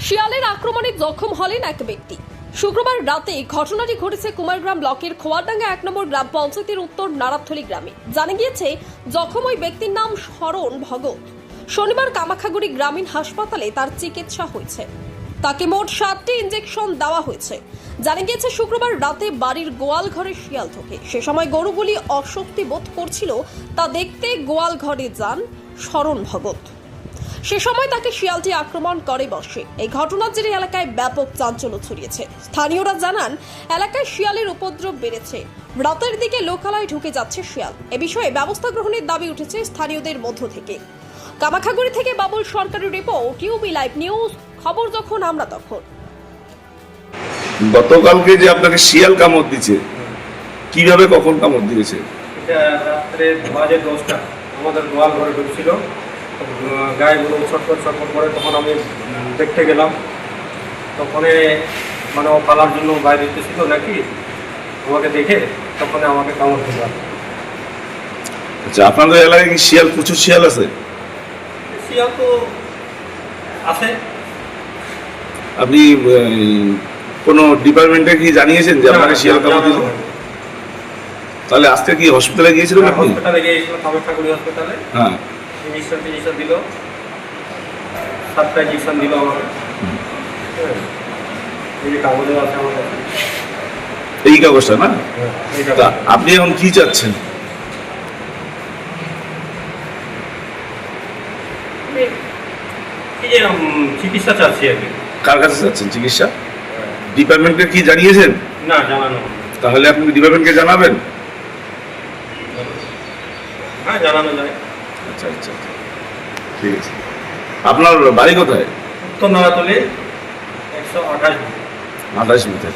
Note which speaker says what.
Speaker 1: শিয়ালের আক্রমণে জখম হলেন এক ব্যক্তি। শুক্রবার রাতে ঘটনাটি ঘটেছে কুমারগ্রাম ব্লকের খোয়ারডাঙ্গা ১ নম্বর গ্রাম পঞ্চায়েতের উত্তর নারাথলি গ্রামে। জানা গিয়েছে জখম ওই ব্যক্তির নাম শরণ ভগত। শনিবার কামাখাগুড়ি গ্রামীণ হাসপাতালে তার চিকিৎসা হয়েছে। তাকে মোট 7টি ইঞ্জেকশন দেওয়া হয়েছে। জানা গিয়েছে শুক্রবার রাতে বাড়ির গোয়াল ঘরে শিয়াল ঢোকে। সে সময় গরুগুলি অস্বস্তি বোধ করছিল, তা দেখতে গোয়াল ঘরে যান শরণ ভগত। সে সময় তাকে শিয়ালটি আক্রমণ করে বসে। এই ঘটনার জেরে এলাকায় ব্যাপক চাঞ্চল্য ছড়িয়েছে। স্থানীয়রা জানান, এলাকায় শিয়ালের উপদ্রব বেড়েছে। রাতের দিকে লোকালয়ে ঢুকে যাচ্ছে শিয়াল। এ বিষয়ে ব্যবস্থা গ্রহণের দাবি উঠেছে স্থানীয়দের মধ্য থেকে। কামাখাগুড়ি থেকে বাবুল সরকারের রিপোর্ট, ইউবি লাইভ নিউজ। খবর যখন আমরা তখন।
Speaker 2: গতকালকে যে আপনাকে শিয়াল কামড় দিয়েছে, কিভাবে কখন কামড় দিয়েছে?
Speaker 3: এটা রাত্রে 10:10 আমাদের গোয়াল ঘরে ঢুকছিল। গায়েগুলো ছটফট করে তখন আমি দেখতে গেলাম। তখন মানে ও পালার জন্য বাইরে দিতেছিল নাকি, আমাকে দেখে তখন আমাকে কামড় দিল।
Speaker 2: আচ্ছা, আপনাদের এলাকায় কি শিয়াল, প্রচুর শিয়াল আছে?
Speaker 3: শিয়াল তো আছে।
Speaker 2: আপনি কোনো ডিপার্টমেন্টে কি জানিয়েছেন যে আপনাকে শিয়াল কামড় দিয়েছে? তাহলে আজকে কি হসপিটালে গিয়েছিলেন আপনি?
Speaker 3: হসপিটালে গিয়েছিলাম, কামাখাগুড়ি হসপিটালে।
Speaker 2: হ্যাঁ,
Speaker 3: ইঞ্জেকশন দিল, 7টা ইঞ্জেকশন দিল আমাকে। এই যে কাগজে আছে আমার কাছে,
Speaker 2: এই কাগজটা না?
Speaker 3: এই
Speaker 2: তা
Speaker 3: কাগজ।
Speaker 2: আপনি এখন কি চাচ্ছেন?
Speaker 3: এই যে চিকিৎসা চাচ্ছি আর কি।
Speaker 2: কার কাছে চাচ্ছেন চিকিৎসা? ডিপার্টমেন্টকে কি জানিয়েছেন?
Speaker 3: না, জানানো।
Speaker 2: তাহলে আপনি ডিপার্টমেন্টকে জানাবেন।
Speaker 3: হ্যাঁ, জানানো যায়।
Speaker 2: আচ্ছা আচ্ছা আচ্ছা, ঠিক আছে। আপনার বাড়ি কোথায়?
Speaker 3: উত্তর নারাতলি 128।
Speaker 2: 28 মিটার।